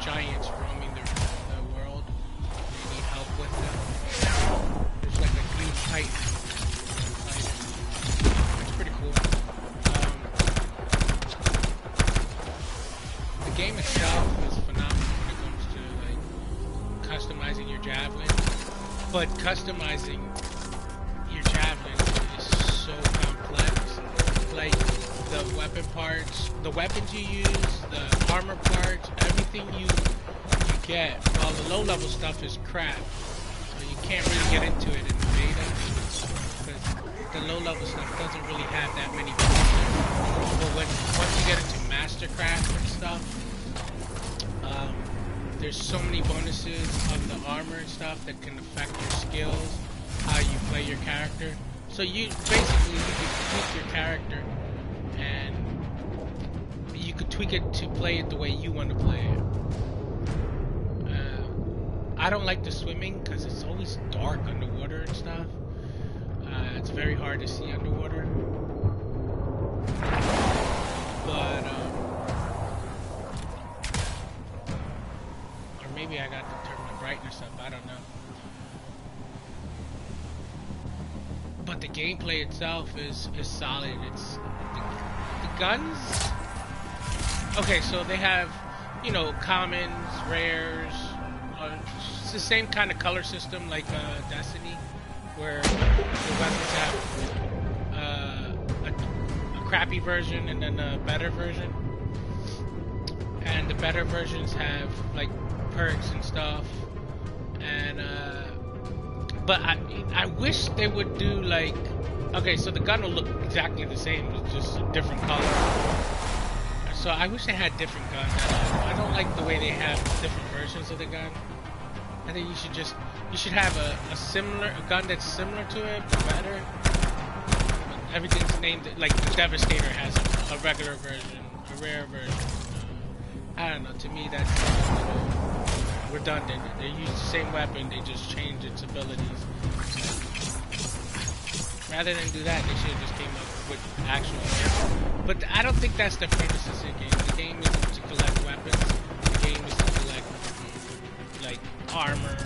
giants roaming the world. They need help with them. There's like a green titan. It's pretty cool. The game itself is phenomenal when it comes to like customizing your javelin, but customizing your javelin is so complex. Like the weapon parts, the weapons you use, the armor parts, everything you get. While the low level stuff is crap, so you can't really get into it in the beta because the low level stuff doesn't really have that many features. But once you get into Mastercraft and stuff, there's so many bonuses on the armor and stuff that can affect your skills, how you play your character. So you basically you can tweak your character, and you could tweak it to play it the way you want to play it. I don't like the swimming because it's always dark underwater and stuff. It's very hard to see underwater. But or maybe I got to turn the brightness up. I don't know. But the gameplay itself is solid. It's the guns. Okay, so they have, you know, commons, rares. It's the same kind of color system like Destiny, where the weapons have a crappy version and then a better version. And the better versions have like perks and stuff. And but I wish they would do like, okay, so the gun will look exactly the same, it's just a different color. So I wish they had different guns. I don't like the way they have different versions of the gun. I think you should have a gun that's similar to it, but better. But everything's named, like the Devastator has a regular version, a rare version. I don't know, to me that's a little redundant. They use the same weapon, they just change its abilities. Rather than do that, they should have just came up with actual weapons. But I don't think that's the purpose of the game. The game isn't to collect weapons. The game is to collect like armor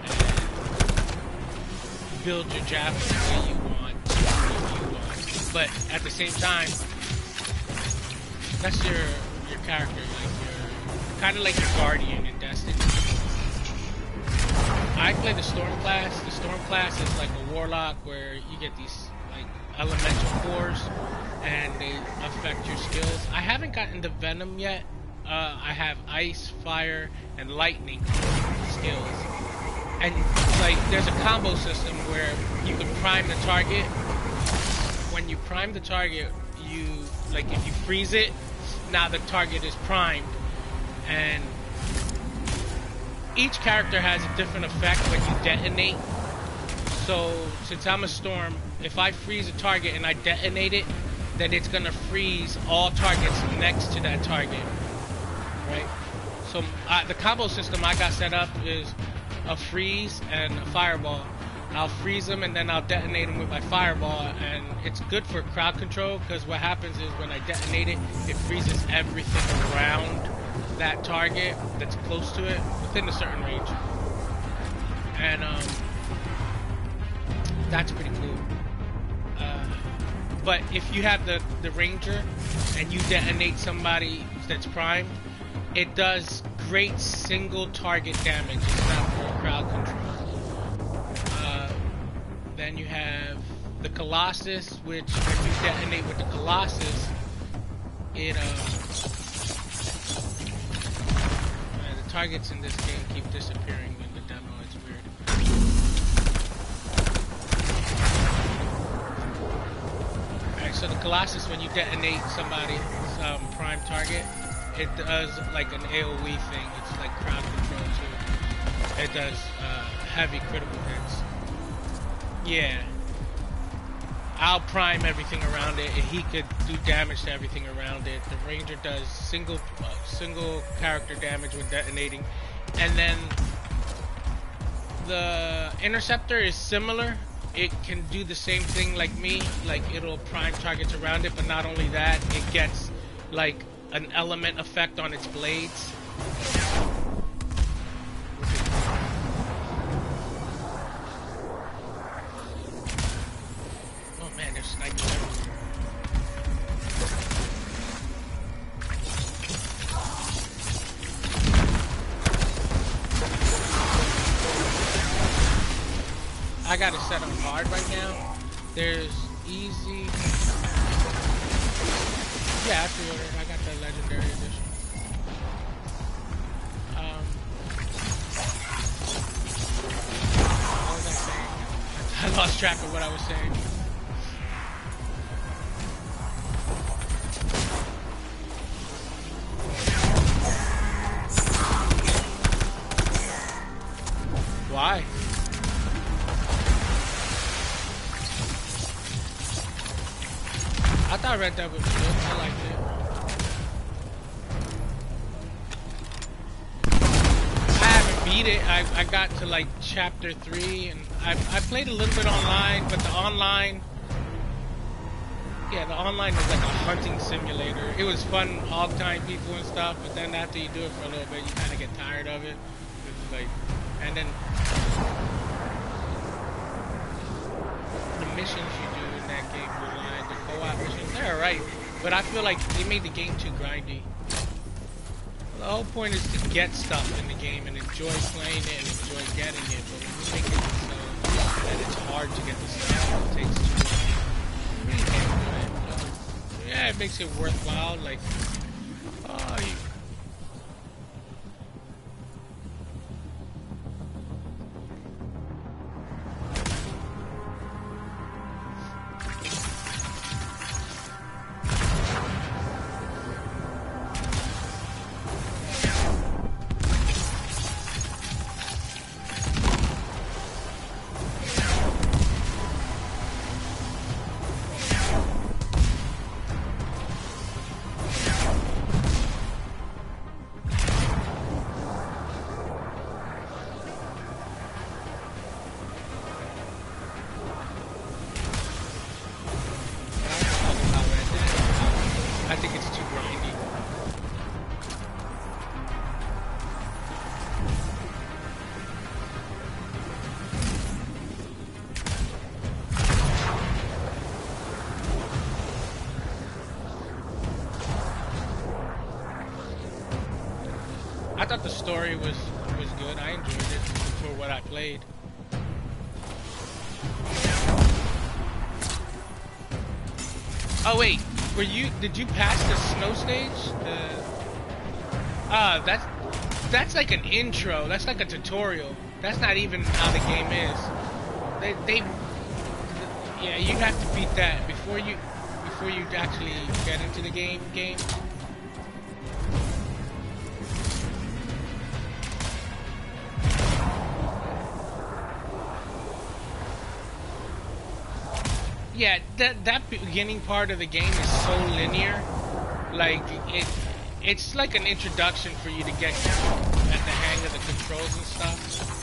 and build your javelin the way you want, But at the same time, that's your character, like your kind of like your guardian in Destiny. I play the Storm class. The Storm class is like a warlock where you get these like elemental cores and they affect your skills. I haven't gotten the Venom yet. I have ice, fire, and lightning skills. And like there's a combo system where you can prime the target. When you prime the target, you like if you freeze it, now the target is primed, and each character has a different effect when you detonate. So since I'm a Storm, if I freeze a target and I detonate it, then it's gonna freeze all targets next to that target, right? So the combo system I got set up is a freeze and a fireball. I'll freeze them and then I'll detonate them with my fireball, and it's good for crowd control because what happens is when I detonate it, it freezes everything around that target that's close to it within a certain range, and that's pretty cool. But if you have the ranger and you detonate somebody that's primed, it does great single target damage. It's not for crowd control. Then you have the Colossus, which if you detonate with the Colossus, it the targets in this game keep disappearing in the demo. It's weird. Alright, so the Colossus, when you detonate somebody's prime target, it does like an AoE thing. It's like crowd control too. It does heavy critical hits. Yeah, I'll prime everything around it, and he could do damage to everything around it. The Ranger does single character damage when detonating, and then the Interceptor is similar. It can do the same thing like me, like it'll prime targets around it, but not only that, it gets like an element effect on its blades. got it set on hard right now. There's easy. Yeah, I pre-ordered. I got the legendary edition. What was I saying? I lost track of what I was saying. Why? I thought Red Dead was good. I liked it. I haven't beat it. I got to like chapter 3, and I played a little bit online, but the online was like a hunting simulator. It was fun, hog-tying people and stuff, but then after you do it for a little bit, you kind of get tired of it. It's like, and then the missions you do in that game online, the co-op missions, they're alright, but I feel like they made the game too grindy. The whole point is to get stuff in the game and enjoy playing it and enjoy getting it, but when you make it so that it's hard to get the stuff, it takes too long. You really can't do it. Yeah, it makes it worthwhile, like, oh, I thought the story was good. I enjoyed it for what I played. Oh wait, did you pass the snow stage? That's like an intro. That's like a tutorial. That's not even how the game is. Yeah, you have to beat that before you actually get into the game. Yeah, that beginning part of the game is so linear. Like it's like an introduction for you to get at the hang of the controls and stuff.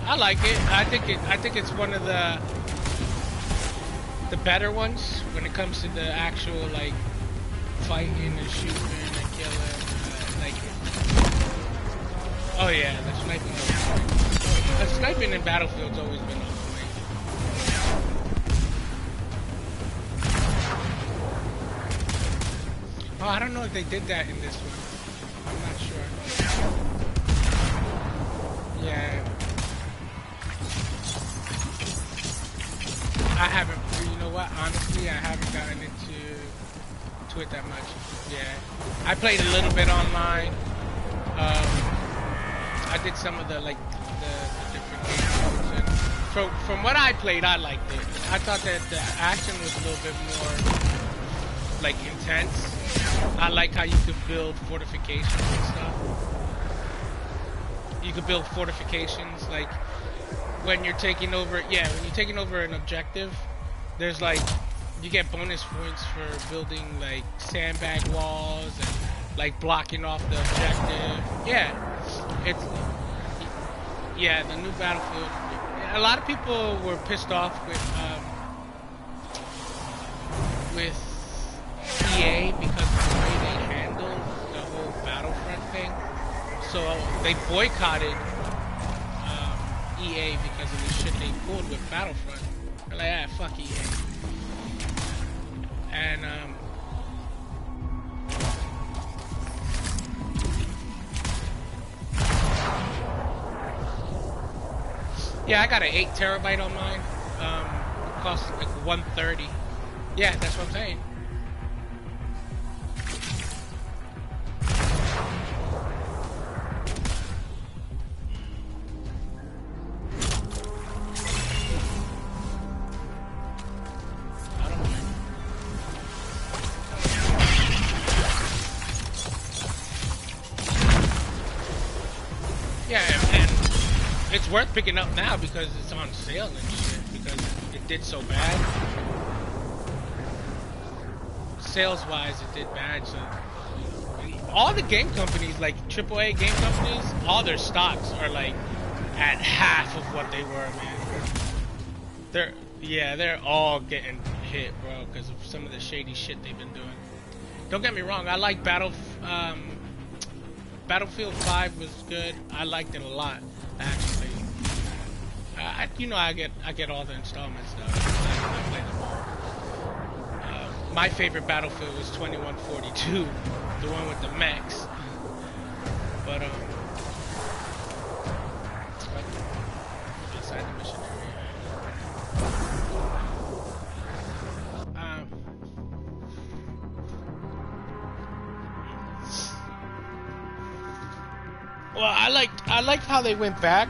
I like it. I think it's one of the better ones when it comes to the actual like fighting and shooting and killing. Oh yeah, the sniping. The sniping in Battlefield's always been on point. Oh, I don't know if they did that in this one. I'm not sure. Yeah. I haven't, you know what, honestly, I haven't gotten into it that much. Yeah. I played a little bit online. I did some of the, like, the different games. And from what I played, I liked it. I thought that the action was a little bit more, like, intense. I like how you could build fortifications and stuff. You could build fortifications, like, when you're taking over, when you're taking over an objective, there's like, you get bonus points for building like sandbag walls and like blocking off the objective. Yeah, it's the new Battlefield. A lot of people were pissed off with EA because of the way they handled the whole Battlefront thing. So they boycotted EA because of the shit they pulled with Battlefront. They're like, fuck EA. And yeah, I got an 8 terabyte on mine. It costs like $130. Yeah, that's what I'm saying. It's worth picking up now because it's on sale and shit, because it did so bad. Sales-wise, it did bad, so all the game companies, like AAA game companies, all their stocks are like at half of what they were, man. They're all getting hit, bro, because of some of the shady shit they've been doing. Don't get me wrong, I like Battlefield 5 was good. I liked it a lot, actually. I get all the installments though. I play them all. My favorite Battlefield was 2142, the one with the mechs. But outside the mission area. Well, I liked how they went back,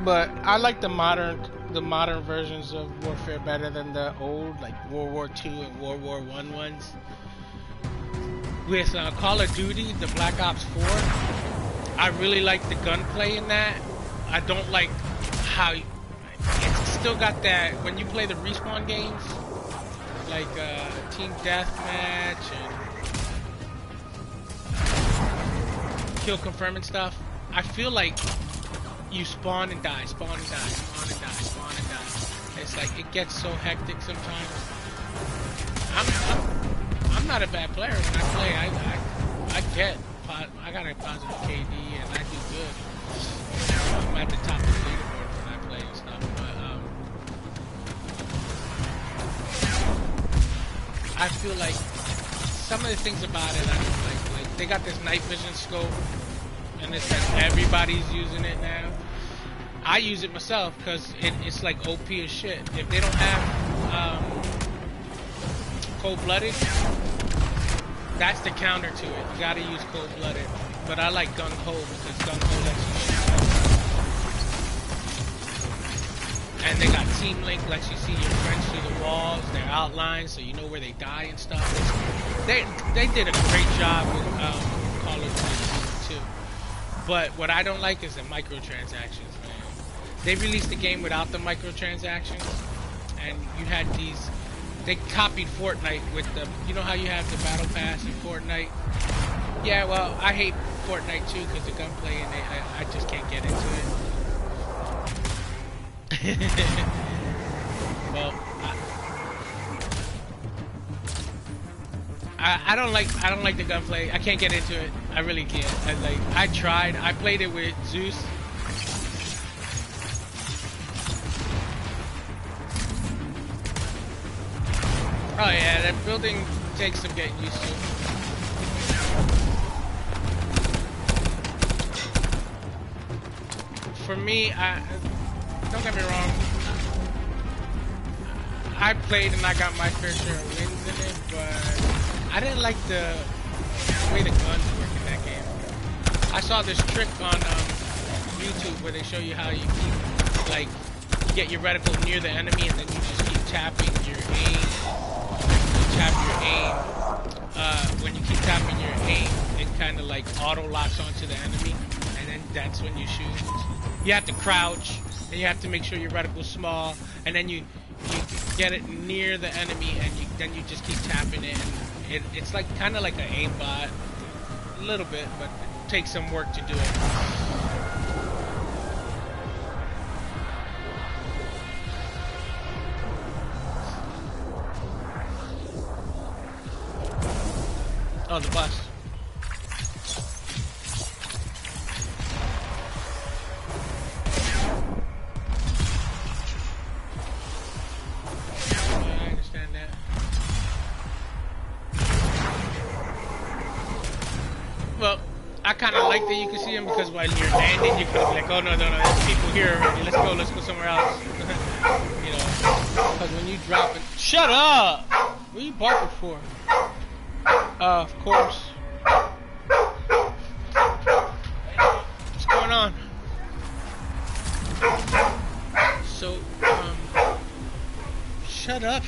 but I like the modern versions of Warfare better than the old, like World War II and World War I ones. With Call of Duty, the Black Ops 4, I really like the gunplay in that. I don't like how it's still got that when you play the respawn games, like Team Deathmatch and Kill Confirm and stuff. I feel like you spawn and die, spawn and die, spawn and die, spawn and die. It's like it gets so hectic sometimes. I'm not a bad player when I play. I got a positive KD and I do good. I'm at the top of the leaderboard when I play and stuff. But I feel like some of the things about it I don't like. Like they got this night vision scope. And it's like everybody's using it now. I use it myself because it's like OP as shit. If they don't have cold-blooded, that's the counter to it. You gotta use cold-blooded. But I like gung-ho because gung-ho lets you shoot. And they got Team Link, lets you see your friends through the walls, their outlines, so you know where they die and stuff. They did a great job with Call of Duty. But what I don't like is the microtransactions, man. They released the game without the microtransactions, and you had these. They copied Fortnite with the. You know how you have the battle pass in Fortnite? Yeah, well, I hate Fortnite too because the gunplay and I just can't get into it. Well, I don't like the gunplay. I can't get into it. I really can't. I tried. I played it with Zeus. Oh yeah, that building takes some getting used to. For me, don't get me wrong. I played and I got my fair share of wins in it, but I didn't like the way the guns work in that game. I saw this trick on YouTube where they show you how you keep, like, you get your reticle near the enemy and then you just keep tapping your aim. You tap your aim. When you keep tapping your aim, it kind of like auto locks onto the enemy, and then that's when you shoot. You have to crouch, and you have to make sure your reticle's small, and then you get it near the enemy, and then you just keep tapping it. And it's like kind of like an aimbot. a little bit, but it takes some work to do it. Oh, the bus. Yeah, I understand that. Well, I kind of like that you can see them because while you're landing, you can be like, oh no, there's people here already. Let's go somewhere else. You know, because when you drop it, shut up! What are you barking for? Of course. What's going on? So, shut up,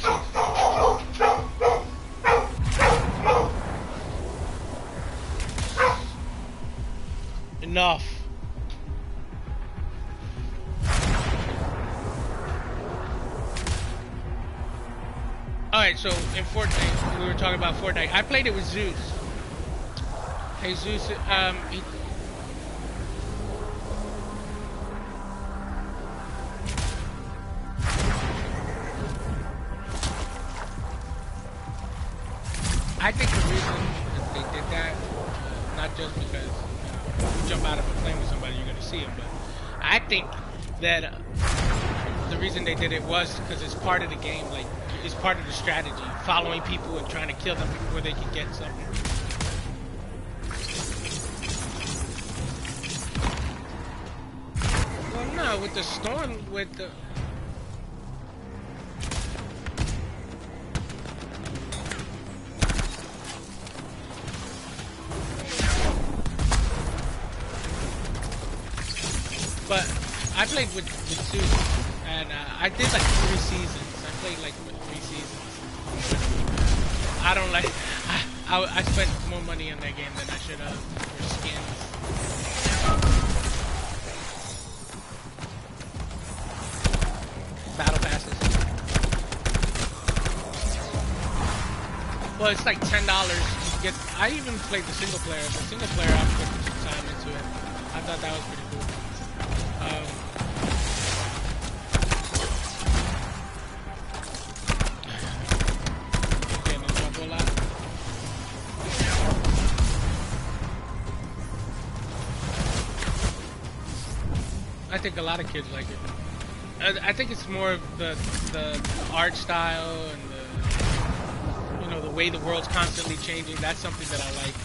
Enough. Alright, so in Fortnite, we were talking about Fortnite. I played it with Zeus. Hey Zeus, I think the reason that they did that, not just because you jump out of a plane with somebody, you're going to see them, but I think that the reason they did it was because it's part of the game, like, it's part of the strategy, following people and trying to kill them before they can get something. Well, no, with the storm, with the... But I played with Zeus, and I did like 3 seasons. I played like 3 seasons. I don't like. I spent more money on that game than I should have for skins. Battle passes. Well, it's like $10. You get. I even played the single player. The single player, I put some time into it. I thought that was pretty cool. I think a lot of kids like it. I think it's more of the art style and the way the world's constantly changing. That's something that I like.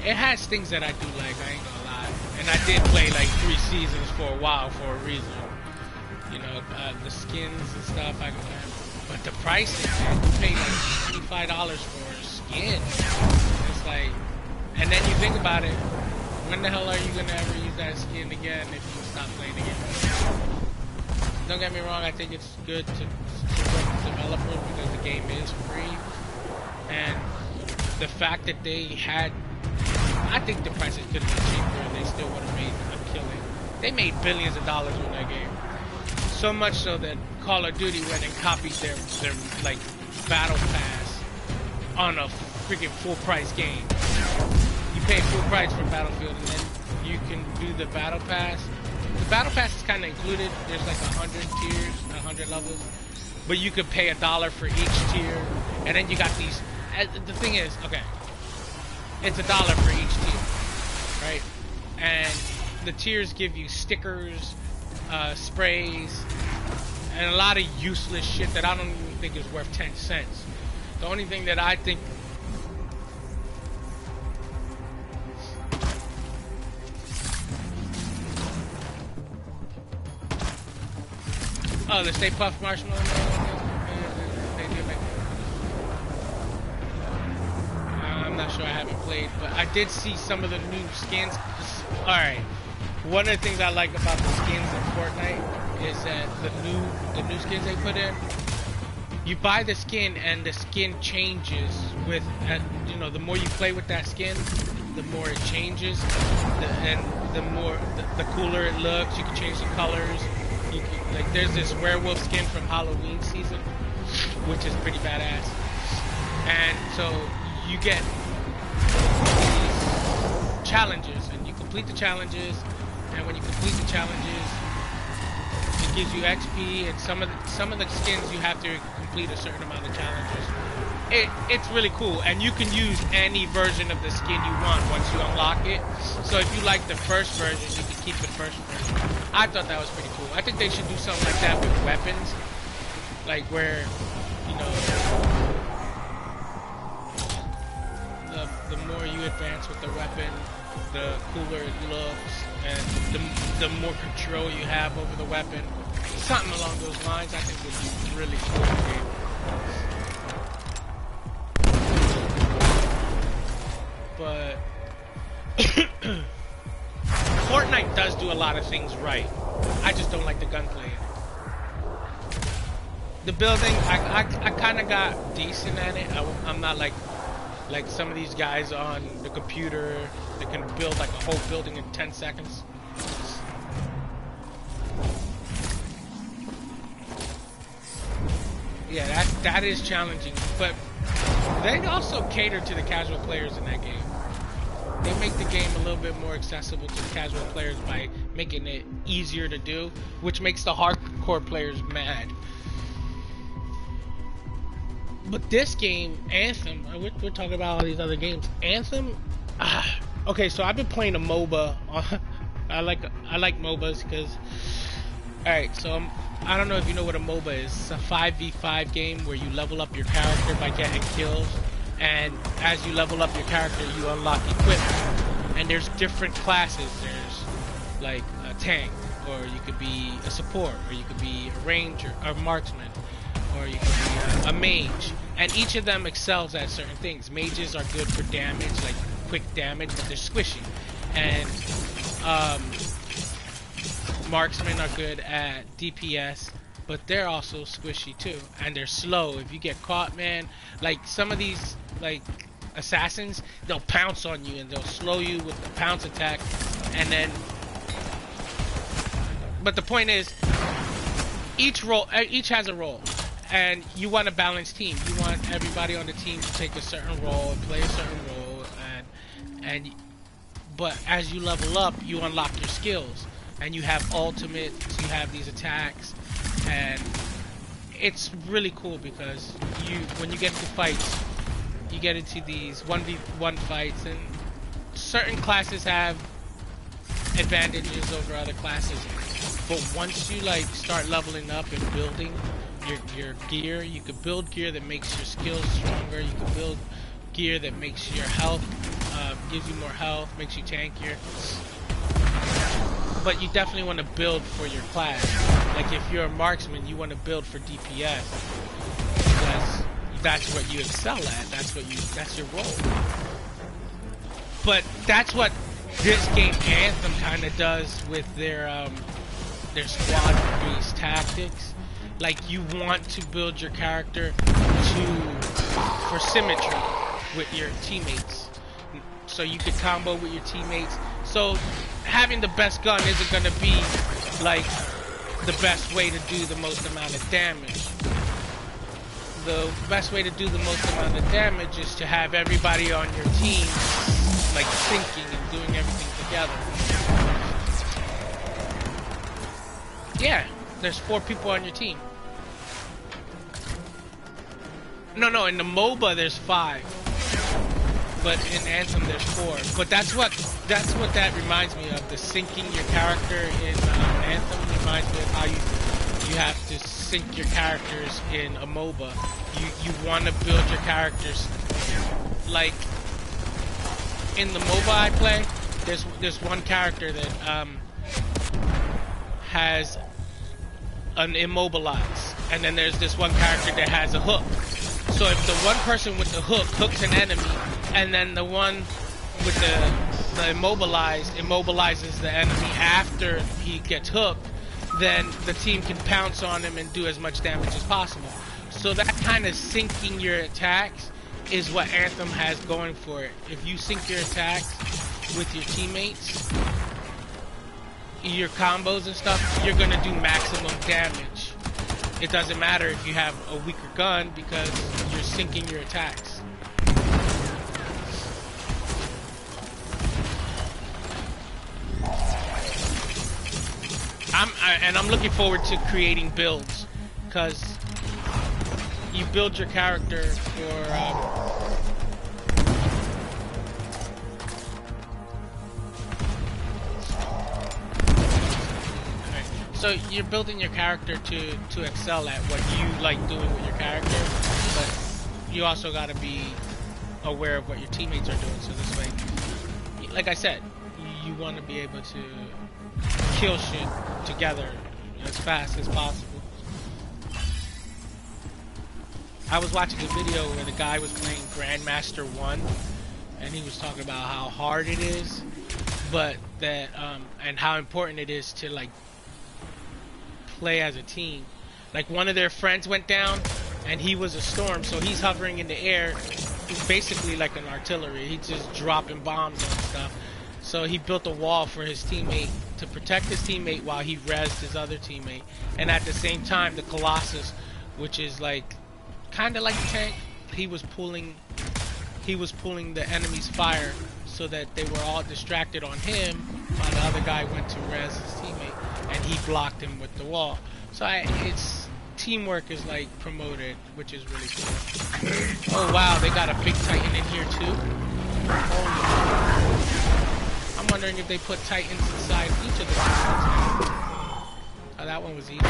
It has things that I do like. I ain't gonna lie. And I did play like 3 seasons for a while for a reason. The skins and stuff. But the pricing, man, you pay like $25 for a skin. It's like, and then you think about it. When the hell are you gonna ever use that skin again if you stop playing the game? Don't get me wrong, I think it's good to support the developers because the game is free. And the fact that they had, I think the prices could have been cheaper and they still would have made a killing. They made billions of dollars on that game. So much so that Call of Duty went and copied their like battle pass on a freaking full price game. You pay full price for Battlefield and then you can do the battle pass. The battle pass is kind of included. There's like 100 tiers, 100 levels, but you could pay $1 for each tier, and then you got these. The thing is, okay, it's $1 for each tier, right? And the tiers give you stickers, sprays, and a lot of useless shit that I don't even think is worth 10 cents. The only thing that I think the Stay Puft Marshmallow. They do make. I'm not sure. I haven't played, but I did see some of the new skins. All right. One of the things I like about the skins in Fortnite is that the new skins they put in. You buy the skin and the skin changes with, the more you play with that skin, the more it changes, and the more the cooler it looks. You can change the colors. Like there's this werewolf skin from Halloween season, which is pretty badass. And so you get challenges, and you complete the challenges, and when you complete the challenges, it gives you XP, and some of the skins you have to complete a certain amount of challenges. It's really cool, and you can use any version of the skin you want once you unlock it. So if you like the first version, you can keep the first version. I thought that was pretty cool. I think they should do something like that with weapons, like where, you know, the more you advance with the weapon, the cooler it looks, and the more control you have over the weapon. Something along those lines, I think would be really cool in the game. But Fortnite does do a lot of things right. I just don't like the gunplay. The building, I kind of got decent at it. I'm not like some of these guys on the computer that can build like a whole building in 10 seconds. Yeah, that is challenging, but they also cater to the casual players in that game. They make the game a little bit more accessible to the casual players by making it easier to do, which makes the hardcore players mad. But this game, Anthem, we're talking about all these other games. Anthem, okay, so I've been playing a MOBA. I like MOBAs because, alright, so I don't know if you know what a MOBA is. It's a 5v5 game where you level up your character by getting kills. And as you level up your character, you unlock equipment. And there's different classes. There's like a tank, or you could be a support, or you could be a ranger, or marksman, or you could be a mage. And each of them excels at certain things. Mages are good for damage, like quick damage, but they're squishy. And marksmen are good at DPS, but they're also squishy too, and they're slow. If you get caught, man, like some of these like assassins, they'll pounce on you and they'll slow you with the pounce attack, and then, but the point is, each has a role, and you want a balanced team. You want everybody on the team to take a certain role and play a certain role, but as you level up, you unlock your skills, and you have ultimates, you have these attacks, and it's really cool because when you get into fights, you get into these 1v1 fights, and certain classes have advantages over other classes. But once you like start leveling up and building your gear, you can build gear that makes your skills stronger. You can build gear that makes your health, gives you more health, makes you tankier. But you definitely want to build for your class. Like if you're a marksman, you want to build for DPS because that's what you excel at. That's your role. But that's what this game Anthem kind of does with their squad-based tactics. Like you want to build your character for symmetry with your teammates, so you can combo with your teammates. So having the best gun isn't going to be like the best way to do the most amount of damage. The best way to do the most amount of damage is to have everybody on your team like syncing and doing everything together. Yeah, there's 4 people on your team. No, in the MOBA there's 5. But in Anthem there's 4. But that's what that reminds me of. The syncing your character in Anthem reminds me of how you have to sync your characters in a MOBA. You want to build your characters like in the MOBA I play. There's one character that has an immobilize, and then there's this one character that has a hook. So if the one person with the hook hooks an enemy, and then the one with the immobilizes the enemy after he gets hooked, then the team can pounce on him and do as much damage as possible. So that kind of syncing your attacks is what Anthem has going for it. If you sync your attacks with your teammates, your combos and stuff, you're gonna do maximum damage. It doesn't matter if you have a weaker gun because you're syncing your attacks. I'm looking forward to creating builds, because you build your character for so you're building your character to excel at what you like doing with your character, but you also got to be aware of what your teammates are doing, so this way, like I said, you want to be able to kill shit together as fast as possible. I was watching a video where the guy was playing Grandmaster 1, and he was talking about how hard it is, but that and how important it is to like play as a team. Like, one of their friends went down and he was a storm, so he's hovering in the air. He's basically like an artillery. He's just dropping bombs on stuff. So he built a wall for his teammate to protect his teammate while he rezzed his other teammate. And at the same time, the Colossus, which is like kind of like a tank, he was pulling the enemy's fire so that they were all distracted on him while the other guy went to res his teammate, and he blocked him with the wall. So it's teamwork is like promoted, which is really cool. Oh wow, they got a big Titan in here too. Holy. I'm wondering if they put Titans inside each of the Titans. Oh, that one was easy.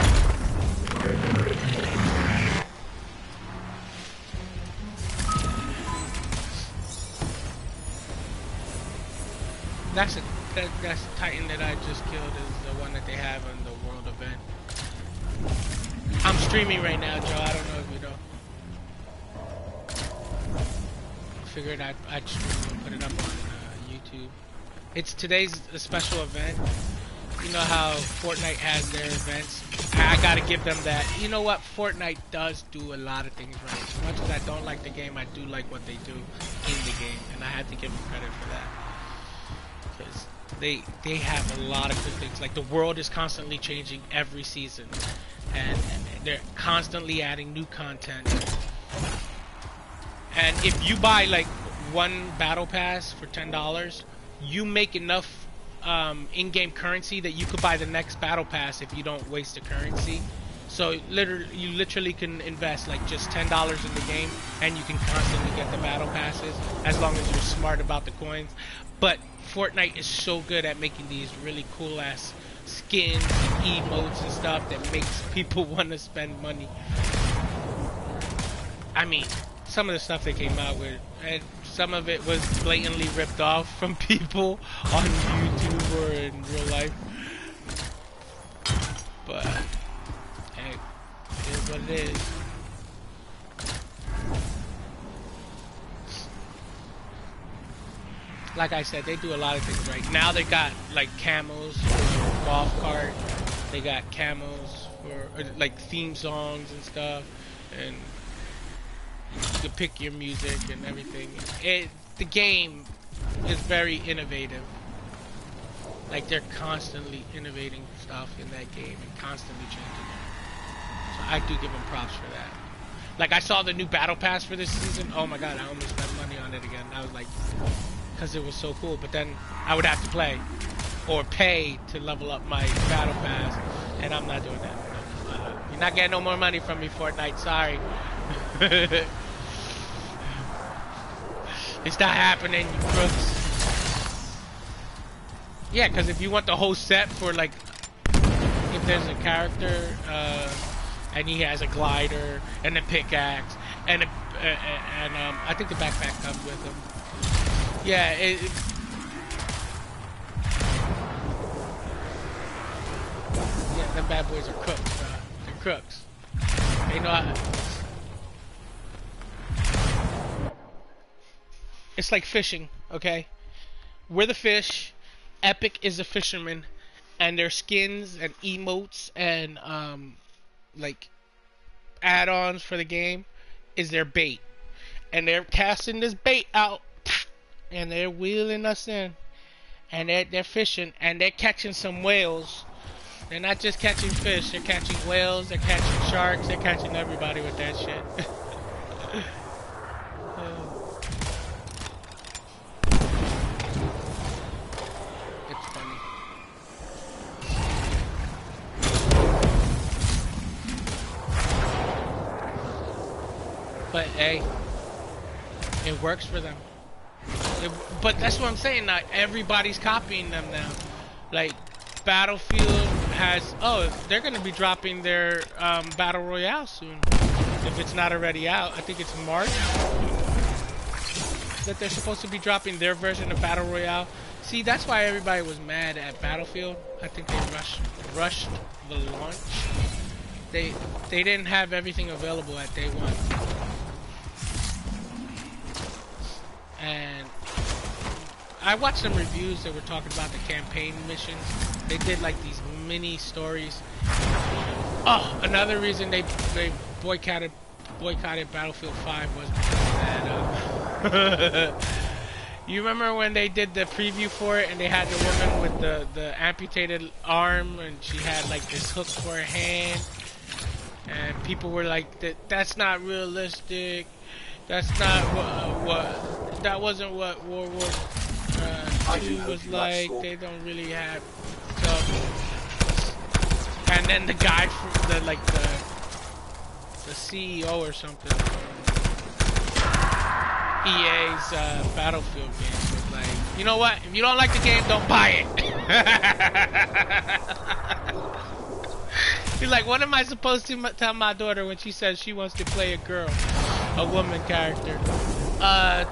That's the Titan that I just killed is the one that they have in the world event. I'm streaming right now, Joe. I don't know if you know. I figured I'd stream and put it up on YouTube. It's today's a special event. You know how Fortnite has their events? I gotta give them that. You know what? Fortnite does do a lot of things right. As much as I don't like the game, I do like what they do in the game, and I have to give them credit for that. Because they have a lot of good things. Like, the world is constantly changing every season, and they're constantly adding new content. And if you buy like one battle pass for $10, you make enough in-game currency that you could buy the next battle pass if you don't waste the currency. So you literally can invest like just $10 in the game, and you can constantly get the battle passes as long as you're smart about the coins. But Fortnite is so good at making these really cool ass skins and emotes and stuff that makes people want to spend money. I mean, some of the stuff they came out with, and some of it was blatantly ripped off from people on YouTube or in real life. But hey, it is what it is. Like I said, they do a lot of things right. Now they got like camos for your golf cart. They got camos for like theme songs and stuff, and you can pick your music and everything. The game is very innovative. Like, they're constantly innovating stuff in that game and constantly changing it. So I do give them props for that. Like, I saw the new battle pass for this season. Oh my god, I almost spent money on it again. I was like, because it was so cool. But then I would have to play or pay to level up my battle pass, and I'm not doing that. You're not getting no more money from me, Fortnite. Sorry. It's not happening, you crooks. Yeah, because if you want the whole set for, like, if there's a character, and he has a glider, and a pickaxe, and I think the backpack comes with him. Yeah, yeah, them bad boys are crooks, bro. They're crooks. They know how. It's like fishing, okay? We're the fish, Epic is the fisherman, and their skins and emotes and like add-ons for the game is their bait. And they're casting this bait out, and they're wheeling us in, and they're fishing, and they're catching some whales. They're not just catching fish, they're catching whales, they're catching sharks, they're catching everybody with that shit. But hey, it works for them. But that's what I'm saying. Not everybody's copying them now. Like Battlefield has. Oh, they're gonna be dropping their battle royale soon. If it's not already out, I think it's March that they're supposed to be dropping their version of battle royale. See, that's why everybody was mad at Battlefield. I think they rushed the launch. They didn't have everything available at day one. And I watched some reviews that were talking about the campaign missions. They did like these mini stories. Oh, another reason they boycotted Battlefield 5 was because of that. You remember when they did the preview for it and they had the woman with the amputated arm and she had like this hook for her hand, and people were like, that's not realistic. That's not that wasn't what World War II was like. They don't really have stuff. And then the guy from the CEO or something, EA's Battlefield game was like, you know what? If you don't like the game, don't buy it. He's like, what am I supposed to tell my daughter when she says she wants to play a woman character?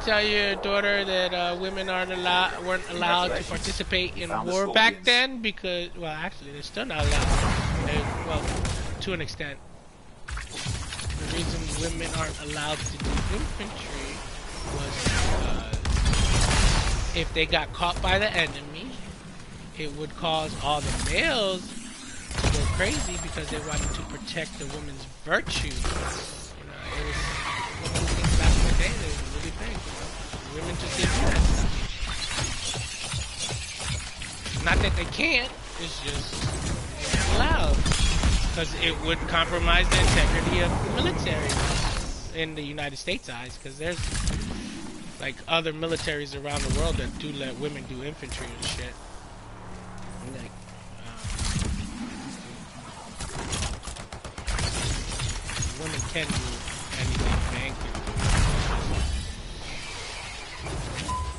Tell your daughter that women weren't allowed to participate in war back then because, well, actually, they're still not allowed. Well, to an extent. The reason women aren't allowed to do infantry was if they got caught by the enemy, it would cause all the males to go crazy because they wanted to protect the woman's virtue. You know, it was one of the things back in the day that was really big. You know? Women just didn't do that stuff. Not that they can't, it's just allowed. Because it would compromise the integrity of the military in the United States' eyes. Because there's like other militaries around the world that do let women do infantry and shit. Like, women can do anything men can do.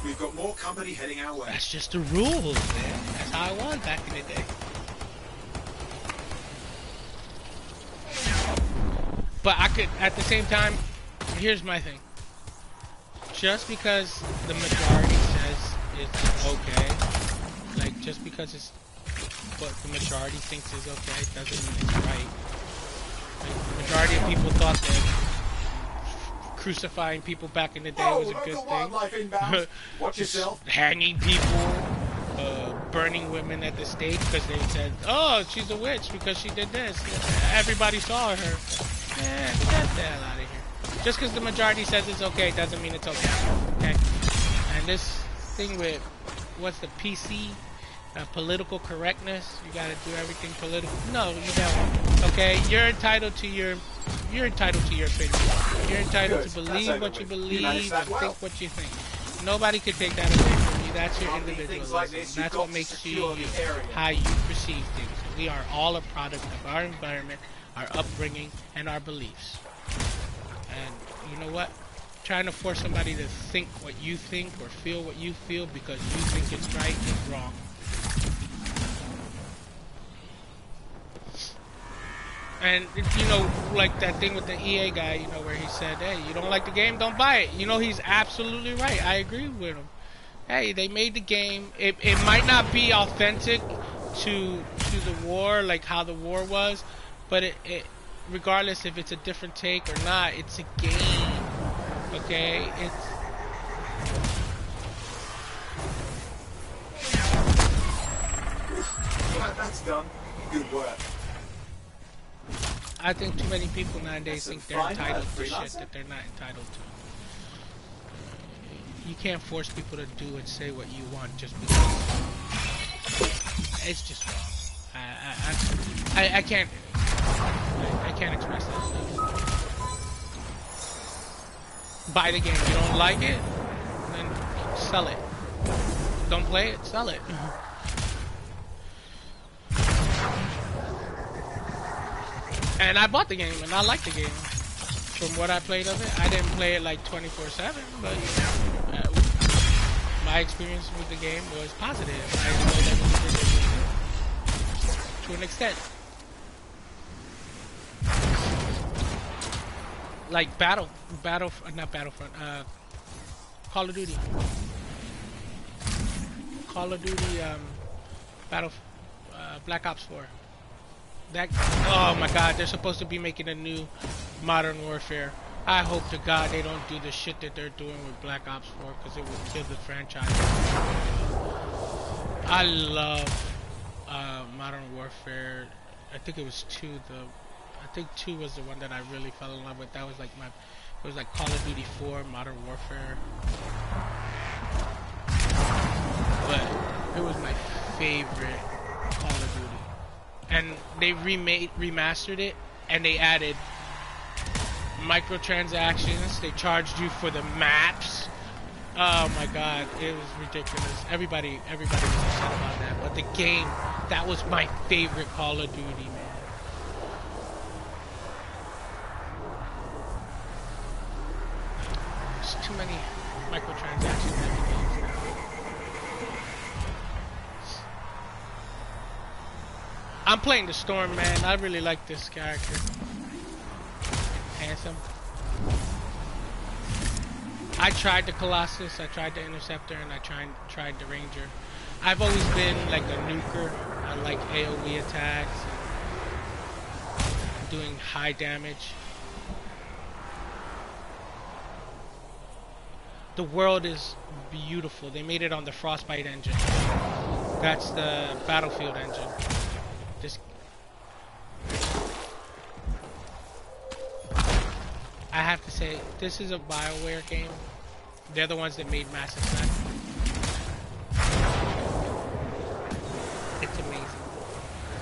We've got more company heading our way. That's just the rules, man. That's how it was back in the day. But I could, at the same time, here's my thing. Just because the majority says it's okay, like just because it's what the majority thinks is okay, doesn't mean it's right. Like, the majority of people thought that crucifying people back in the day was a good thing. Watch yourself. Hanging people, burning women at the stake because they said, oh, she's a witch because she did this. Everybody saw her. Get the hell out of here. Just because the majority says it's okay doesn't mean it's okay. Okay? And this thing with, what's the PC? Political correctness. You gotta do everything political. No, you don't. Okay? You're entitled to your opinion. You're entitled to believe what you believe and think what you think. Nobody can take that away from you. That's your individualism. That's what makes you how you perceive things. We are all a product of our environment, our upbringing, and our beliefs. And you know what? Trying to force somebody to think what you think or feel what you feel because you think it's right is wrong. And, you know, like that thing with the EA guy, you know, where he said, hey, you don't like the game, don't buy it. You know, he's absolutely right. I agree with him. Hey, they made the game. It might not be authentic to the war, like how the war was, but it regardless if it's a different take or not, it's a game. Okay? That's done. Good work. I think too many people nowadays think they're entitled to shit that they're not entitled to. You can't force people to do and say what you want just because. It's just wrong. I can't express that stuff. Buy the game. You don't like it, then sell it. Don't play it, sell it. And I bought the game, and I like the game. from what I played of it. I didn't play it like 24/7, but my experience with the game was positive. I enjoyed everything to an extent. Like not Battlefront, Call of Duty. Call of Duty, Black Ops 4. That, oh my god, they're supposed to be making a new Modern Warfare. I hope to god they don't do the shit that they're doing with Black Ops 4, because it will kill the franchise. I love Modern Warfare. I think it was 2, I think 2 was the one that I really fell in love with. That was like it was like Call of Duty 4, Modern Warfare. But it was my favorite Call of Duty. And they remastered it, and they added microtransactions. They charged you for the maps. Oh my god, it was ridiculous. Everybody was upset about that. But the game, that was my favorite Call of Duty, man. There's too many microtransactions in the games now. I'm playing the Storm, man. I really like this character. Handsome. I tried the Colossus, I tried the Interceptor, and I tried the Ranger. I've always been like a nuker. I like AoE attacks, and doing high damage. The world is beautiful. They made it on the Frostbite engine. That's the Battlefield engine. I have to say, this is a BioWare game. They're the ones that made Mass Effect. It's amazing.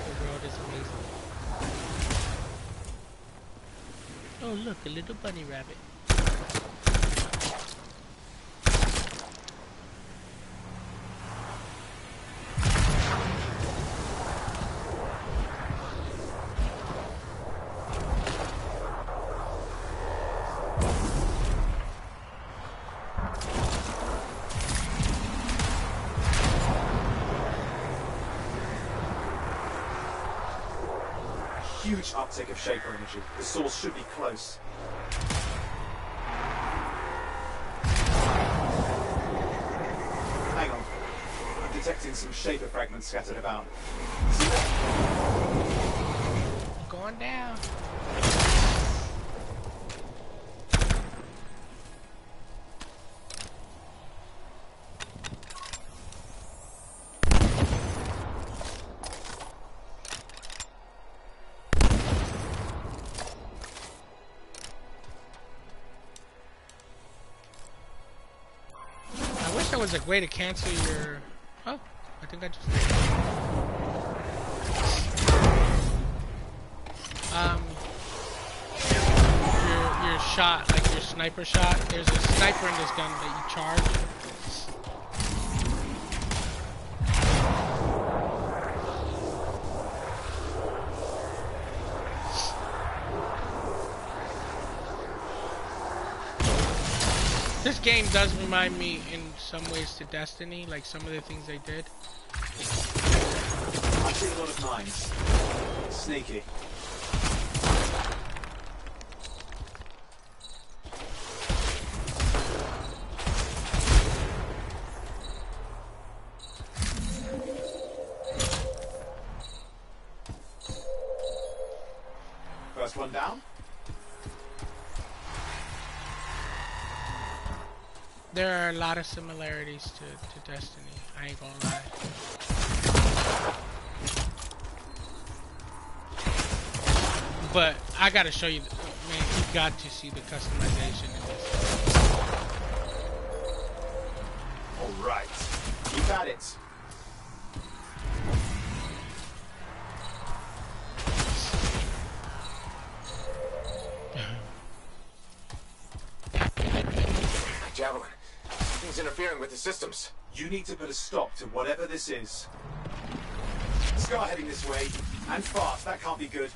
The world is amazing. Oh look, a little bunny rabbit. Huge uptick of Shaper energy. The source should be close. Hang on. I'm detecting some Shaper fragments scattered about. See that? Going down. There was a way to cancel your... Oh, I think I just did. Your shot, like your sniper shot. There's a sniper in this gun that you charge. This game does remind me in some ways to Destiny, like some of the things they did. I see a lot of mines. Sneaky. First one down. There are a lot of similarities to Destiny, I ain't gonna lie. But I gotta show you, man, you got to see the customization in this. Alright, you got it. Javelin. Things interfering with the systems. You need to put a stop to whatever this is. Scar heading this way, and fast. That can't be good.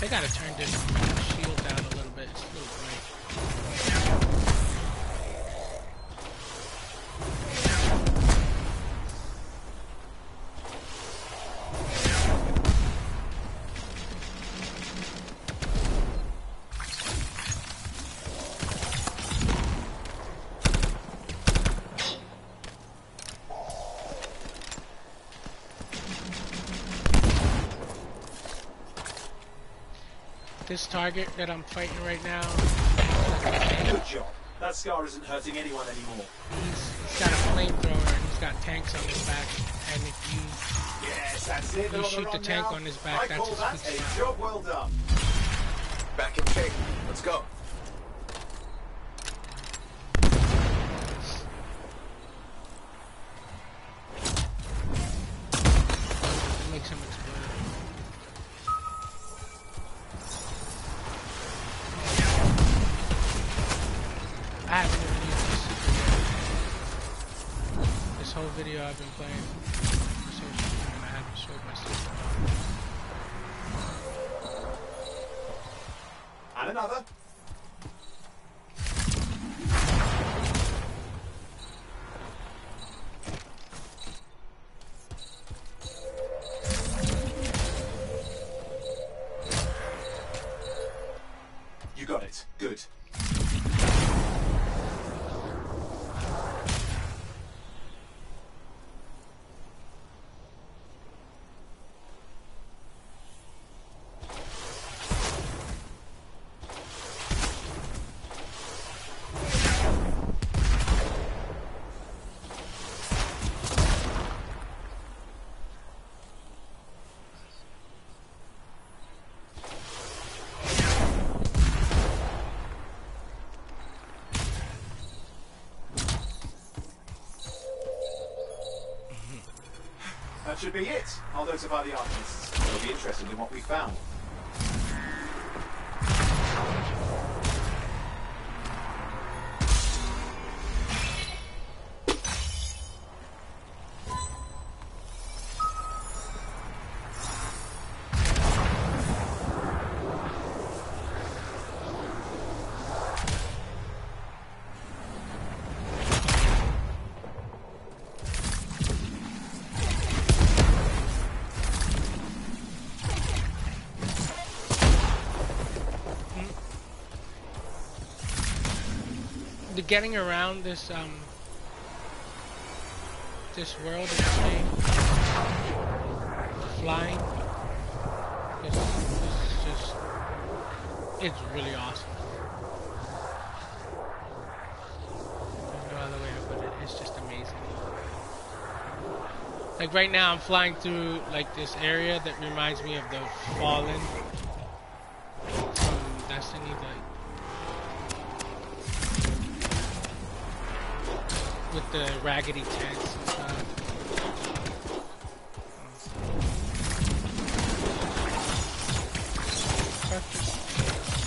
They gotta turn this shield down a little bit. It's a little bright. This target that I'm fighting right now. Good job. That scar isn't hurting anyone anymore. He's got a flamethrower and he's got tanks on his back. And if Yes, that's it. you shoot the tank on his back, I that's call his that sweet a spot. job well done. Back in shape. Let's go. Makes him explode. I haven't even used this super yet. This whole video I've been playing this whole stream and I haven't showed my super. And another. You got it. Good. That should be it. I'll notify the archivists. They'll be interested in what we found. The getting around this this world in this game, flying, is just, it's really awesome. There's no other way to put it. It's just amazing. Like right now, I'm flying through like this area that reminds me of the Fallen from Destiny. With the raggedy tents and stuff.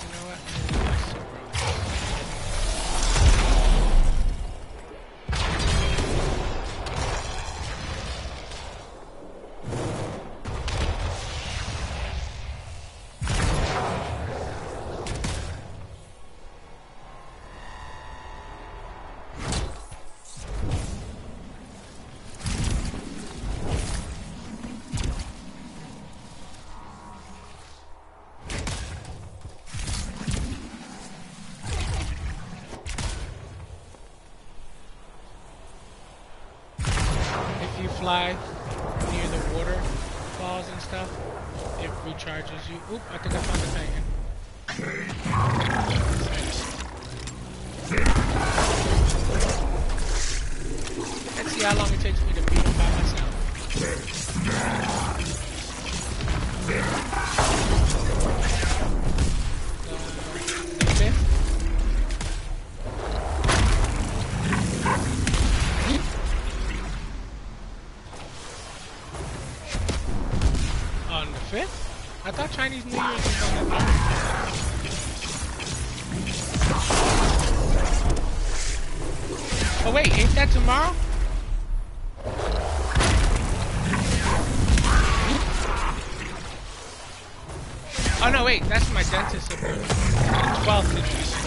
You know what? Fly near the waterfalls and stuff, it recharges you. Oop, I think I found the Titan. Let's see how long it takes me to beat him by myself. The fifth? On the 5th? I thought Chinese New Year was on the 3rd. Oh wait, ain't that tomorrow? Oh no, wait, that's my dentist appointment. 12th to GC.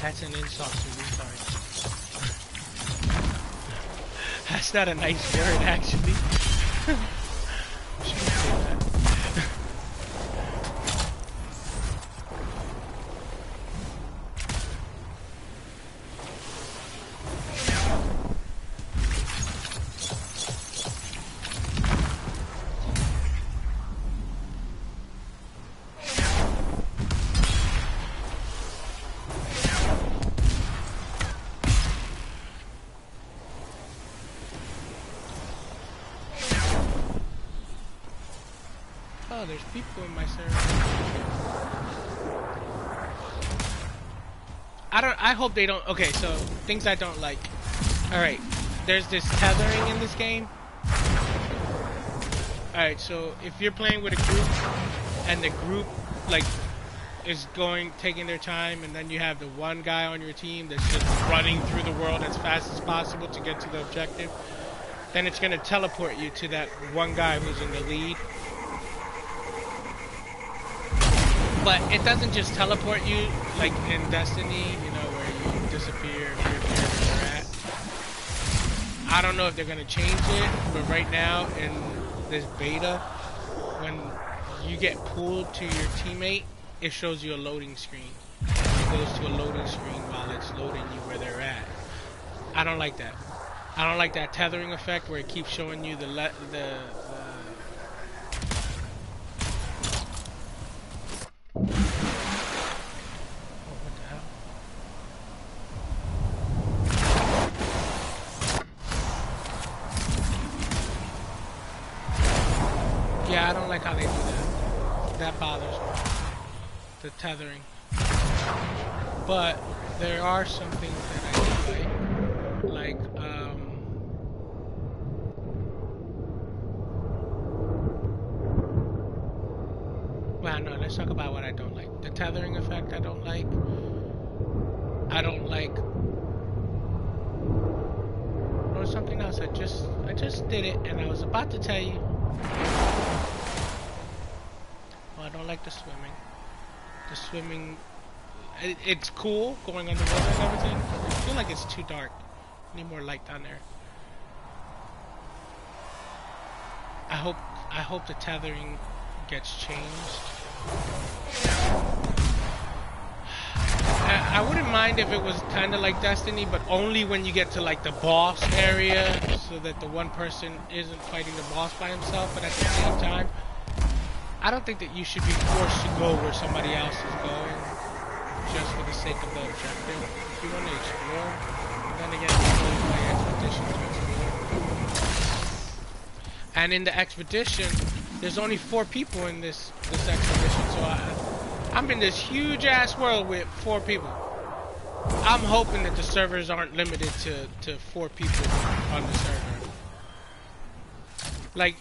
That's an insult to retards. That's not a nice word, actually. Shouldn't say that. Oh, there's people in my server. I hope they don't. Okay, so things I don't like. Alright, there's this tethering in this game. Alright, so if you're playing with a group and the group like is taking their time, and then you have the one guy on your team that's just running through the world as fast as possible to get to the objective, then it's gonna teleport you to that one guy who's in the lead. But it doesn't just teleport you like in Destiny, you know, where you disappear if you're where you're at. I don't know if they're gonna change it, but right now in this beta, when you get pulled to your teammate, it shows you a loading screen. It goes to a loading screen while it's loading you where they're at. I don't like that. I don't like that tethering effect where it keeps showing you the yeah, I don't like how they do that. That bothers me. The tethering. But there are some things that I do like. Well, no, let's talk about what I don't like. The tethering effect I don't like. I don't like. There was something else. I just did it, and I was about to tell you. Well, I don't like the swimming. The swimming, it's cool going underwater and everything. I feel like it's too dark. I need more light down there. I hope the tethering gets changed. I wouldn't mind if it was kind of like Destiny, but only when you get to like the boss area, so that the one person isn't fighting the boss by himself. But at the same time, I don't think that you should be forced to go where somebody else is going just for the sake of the objective. If you want to explore, then again, you always play expedition to explore. And in the expedition, there's only 4 people in this expedition, so I'm in this huge ass world with 4 people. I'm hoping that the servers aren't limited to 4 people on the server. Like,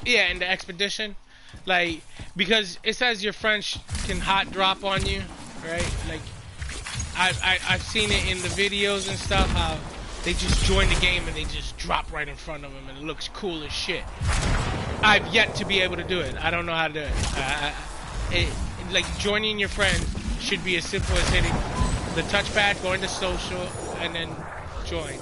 yeah, in the expedition, like, because it says your friends can hot drop on you, right? Like, I've seen it in the videos and stuff, how they just join the game and they just drop right in front of them and it looks cool as shit. I've yet to be able to do it. I don't know how to do it. Like, joining your friends should be as simple as hitting the touchpad, going to social, and then join.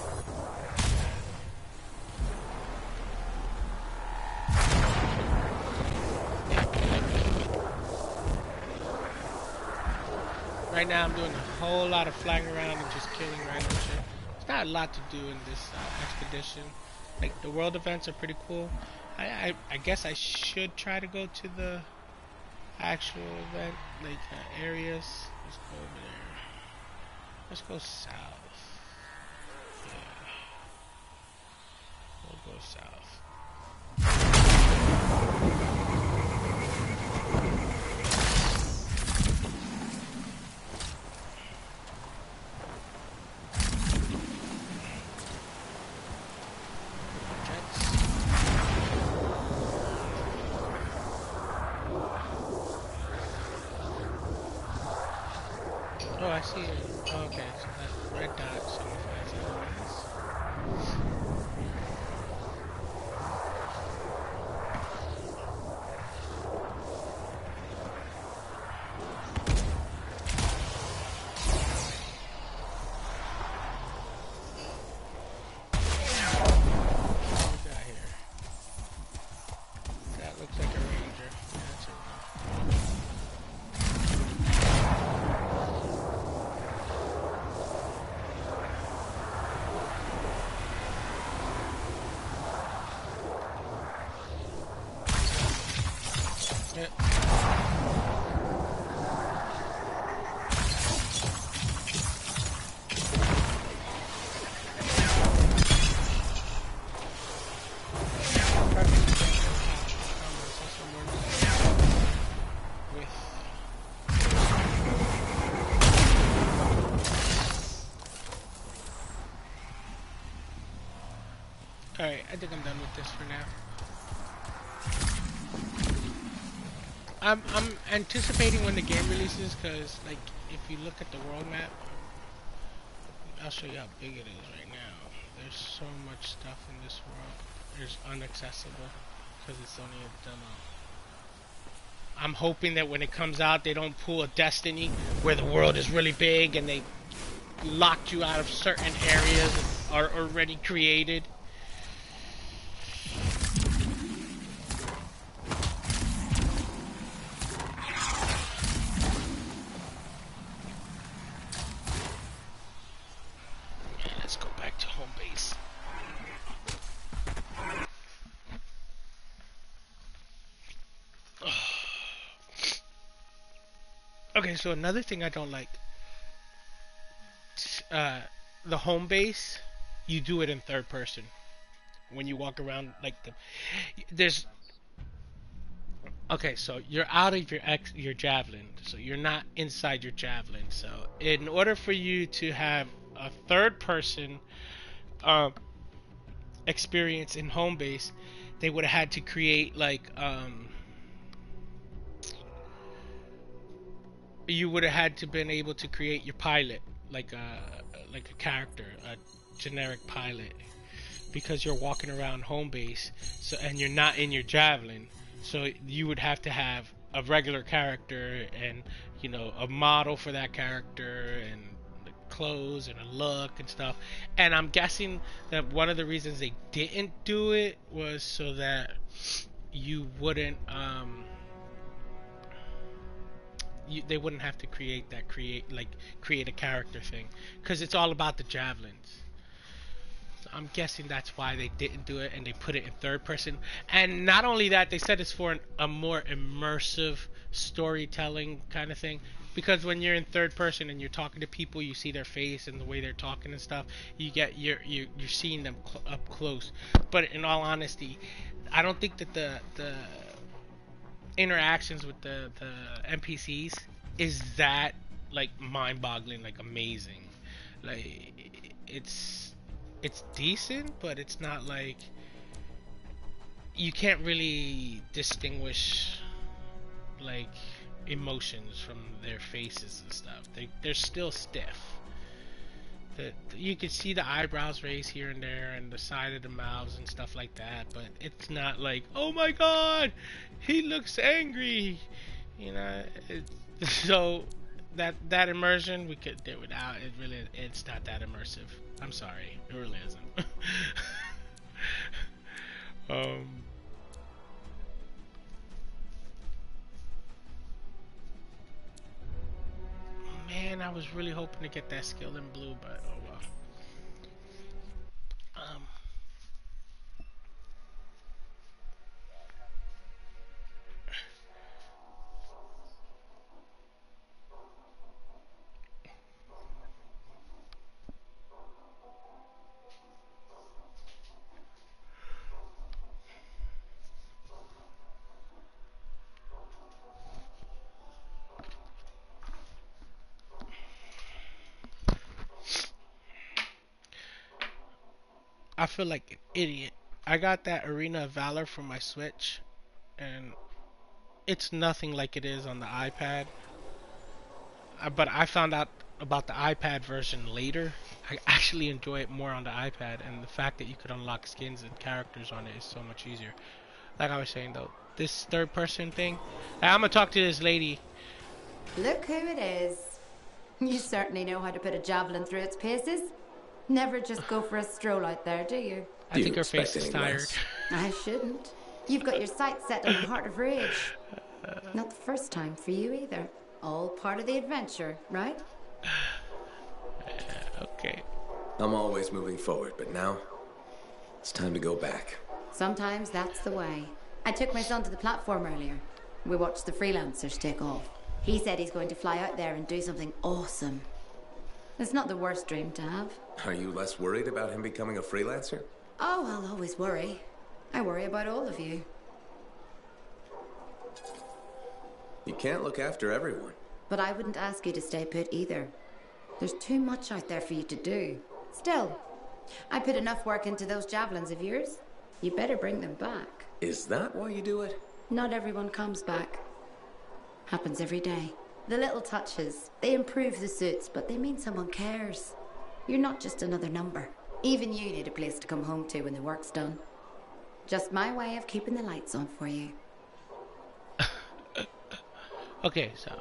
right now I'm doing a whole lot of flying around and just killing random shit. There's not a lot to do in this expedition. Like, the world events are pretty cool. I guess I should try to go to the actual event, like, areas. Let's go over there. Let's go south. Yeah. We'll go south. Oh, I see it. Oh, okay, so that red dot signifies enemies. What we got here? That looks like a ranger. Yeah, that's it. Yeah. Alright, I think I'm done with this for now. I'm anticipating when the game releases, because, like, if you look at the world map, I'll show you how big it is right now. There's so much stuff in this world. It's inaccessible because it's only a demo. I'm hoping that when it comes out, they don't pull a Destiny where the world is really big and they locked you out of certain areas that are already created. Let's go back to home base. Okay, so another thing I don't like, the home base, you do it in third person. When you walk around, like, there's, okay, so you're out of your javelin, so you're not inside your javelin. So in order for you to have a third person experience in home base, they would have had to create, like, you would have had to been able to create your pilot, like a character, a generic pilot, because you're walking around home base, so, and you're not in your javelin, so you would have to have a regular character and, you know, a model for that character and the clothes and a look and stuff. And I'm guessing that one of the reasons they didn't do it was so that you wouldn't they wouldn't have to create a character thing, because it's all about the javelins. So I'm guessing that's why they didn't do it and they put it in third person. And not only that, they said it's for a more immersive storytelling kind of thing, because when you're in third person and you're talking to people, you see their face and the way they're talking and stuff. You're seeing them up close. But in all honesty, I don't think that the interactions with the NPCs is that, like, mind-boggling, like, amazing. Like, it's decent, but it's not like, you can't really distinguish, like, emotions from their faces and stuff. They're still stiff. You can see the eyebrows raised here and there and the side of the mouths and stuff like that, but it's not like, oh my god, he looks angry, you know. So that immersion we could do without. It's not that immersive. I'm sorry, it really isn't. Man, I was really hoping to get that skill in blue, but oh well. I feel like an idiot. I got that Arena of Valor for my Switch, and it's nothing like it is on the iPad. But I found out about the iPad version later. I actually enjoy it more on the iPad, and the fact that you could unlock skins and characters on it is so much easier. Like I was saying though, this third person thing. I'm gonna talk to this lady. Look who it is. You certainly know how to put a javelin through its paces. Never just go for a stroll out there, do you? I think her face is tired. I shouldn't. You've got your sights set on the Heart of Rage. Not the first time for you either. All part of the adventure, right? Okay. I'm always moving forward, but now it's time to go back. Sometimes that's the way. I took my son to the platform earlier. We watched the freelancers take off. He said he's going to fly out there and do something awesome. It's not the worst dream to have. Are you less worried about him becoming a freelancer? Oh, I'll always worry. I worry about all of you. You can't look after everyone. But I wouldn't ask you to stay put either. There's too much out there for you to do. Still, I put enough work into those javelins of yours. You better bring them back. Is that why you do it? Not everyone comes back. Happens every day. The little touches, they improve the suits, but they mean someone cares. You're not just another number. Even you need a place to come home to when the work's done. Just my way of keeping the lights on for you. Okay, so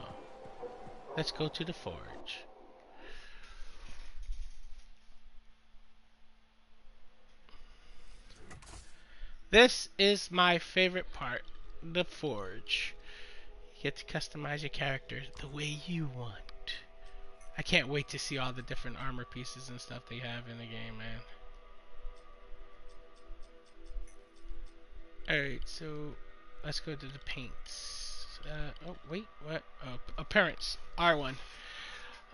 let's go to the forge. This is my favorite part, the forge. You get to customize your character the way you want. I can't wait to see all the different armor pieces and stuff they have in the game, man. Alright, so let's go to the paints. Oh, wait, what? Oh, appearance, R1.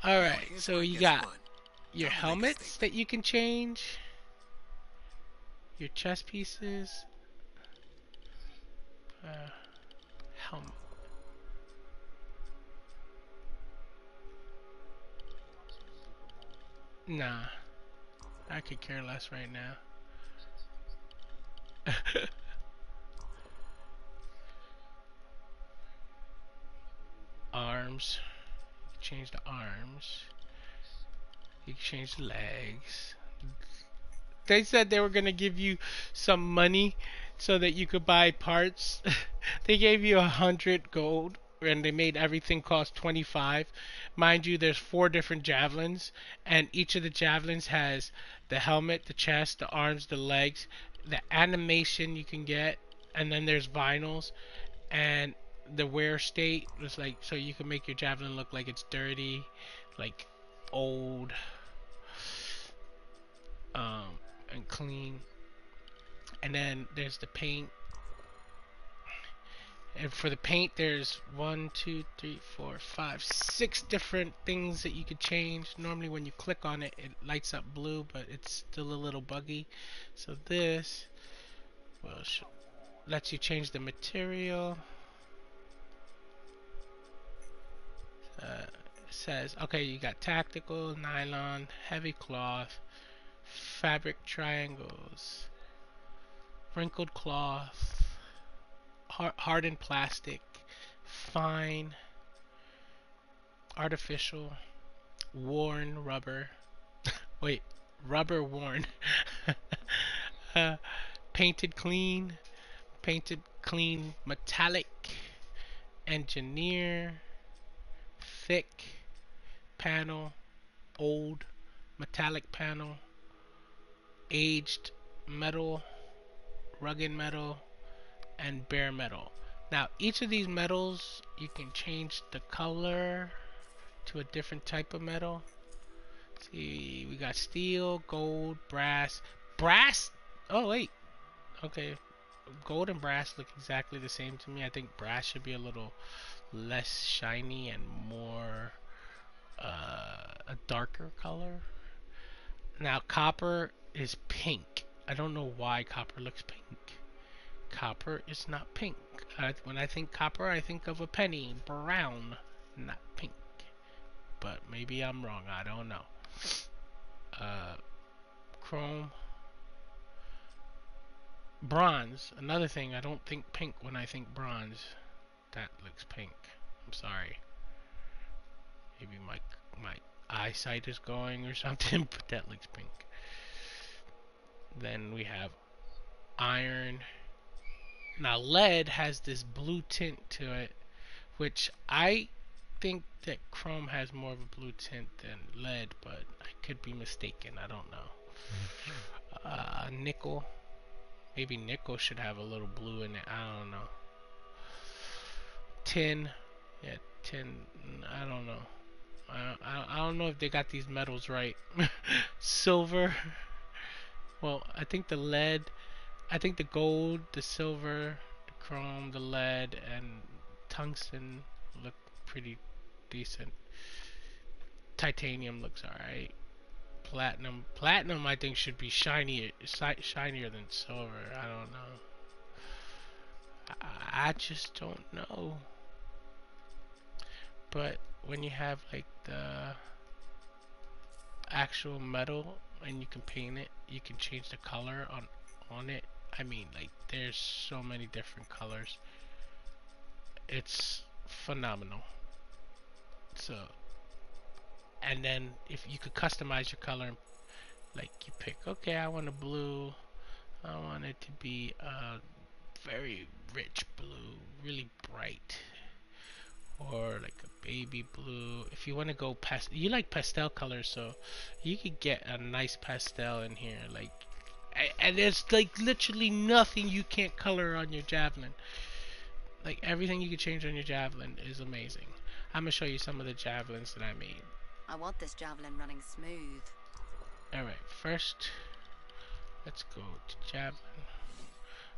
Alright, so you got your helmets that you can change, your chest pieces, helmet. Nah, I could care less right now. Arms. You can change the arms. You can change the legs. They said they were gonna give you some money so that you could buy parts. They gave you 100 gold and they made everything cost 25. Mind you, there's 4 different javelins, and each of the javelins has the helmet, the chest, the arms, the legs, the animation you can get, and then there's vinyls, and the wear state was like, so you can make your javelin look like it's dirty, like old, and clean. And then there's the paint. And for the paint, there's 6 different things that you could change. Normally when you click on it, it lights up blue, but it's still a little buggy. So this lets you change the material. It says, okay, you got tactical, nylon, heavy cloth, fabric triangles, wrinkled cloth, hardened plastic, fine, artificial, worn rubber. Wait, rubber worn. Painted clean metallic, engineer, thick panel, old metallic panel, aged metal, rugged metal, and bare metal. Now each of these metals you can change the color to a different type of metal. See, we got steel, gold, brass. Brass? Oh, wait. Okay. Gold and brass look exactly the same to me. I think brass should be a little less shiny and more a darker color. Now, copper is pink. I don't know why copper looks pink. Copper is not pink. When I think copper, I think of a penny. Brown, not pink. But maybe I'm wrong. I don't know. Chrome. Bronze. Another thing, I don't think pink when I think bronze. That looks pink. I'm sorry. Maybe my eyesight is going or something, but that looks pink. Then we have iron. Now lead has this blue tint to it, which I think that chrome has more of a blue tint than lead, but I could be mistaken. I don't know. Nickel. Maybe nickel should have a little blue in it. I don't know. Tin. Yeah, tin. I don't know. I don't know if they got these metals right. Silver. Well, I think the lead. I think the gold, the silver, the chrome, the lead, and tungsten look pretty decent. Titanium looks alright. Platinum I think should be shinier than silver. I don't know. I just don't know. But when you have like the actual metal and you can paint it, you can change the color on it. I mean, like, there's so many different colors. It's phenomenal. So, and then if you could customize your color, like you pick, okay, I want a blue. I want it to be a very rich blue, really bright, or like a baby blue. If you want to go you like pastel colors, so you could get a nice pastel in here, like. And there's like literally nothing you can't color on your javelin. Like everything you can change on your javelin is amazing. I'm gonna show you some of the javelins that I made. I want this javelin running smooth. Alright, first let's go to javelin.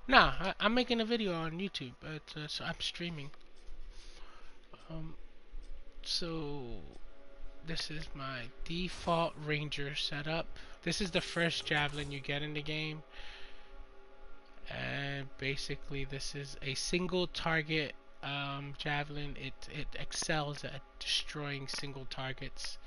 Nah, I'm making a video on YouTube, but so I'm streaming. So this is my default ranger setup. This is the first javelin you get in the game, and basically this is a single target javelin. It excels at destroying single targets.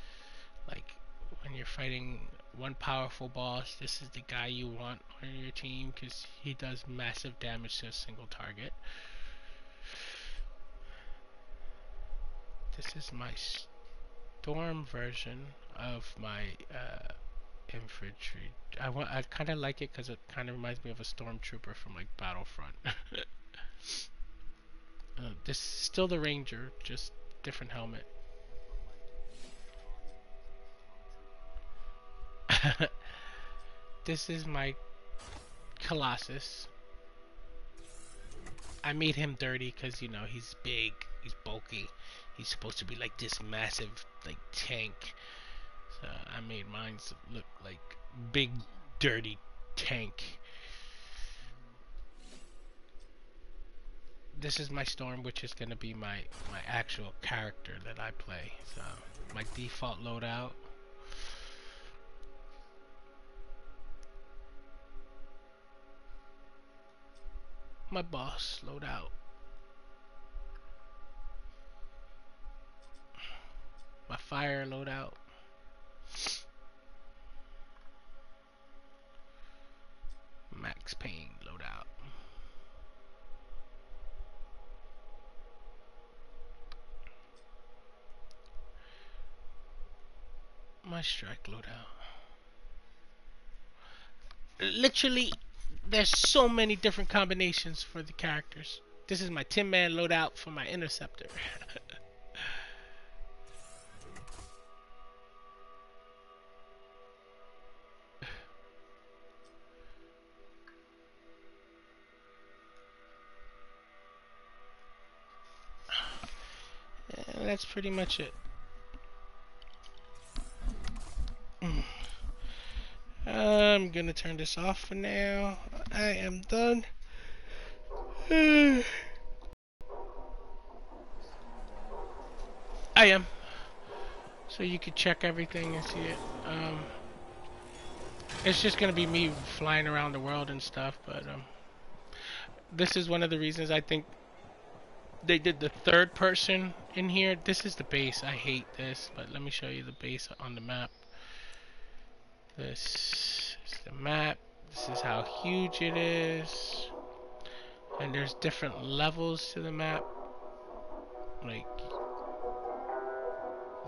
Like when you're fighting one powerful boss, this is the guy you want on your team because he does massive damage to a single target. This is my storm version of my infantry. I kind of like it because it kind of reminds me of a stormtrooper from like Battlefront. This is still the ranger, just different helmet. This is my Colossus. I made him dirty because, you know, he's big, he's bulky. He's supposed to be like this massive, like, tank. So I made mine look like big, dirty tank. This is my Storm, which is going to be my actual character that I play. So my default loadout. My boss loadout. My fire loadout. Max Payne loadout. My strike loadout. Literally, there's so many different combinations for the characters. This is my Tin Man loadout for my interceptor. And that's pretty much it. I'm gonna turn this off for now. I am done. I am. So you can check everything and see it. It's just gonna be me flying around the world and stuff, but this is one of the reasons I think they did the third person in here. This is the base. I hate this, but let me show you the base on the map. This is the map. This is how huge it is. And there's different levels to the map. Like,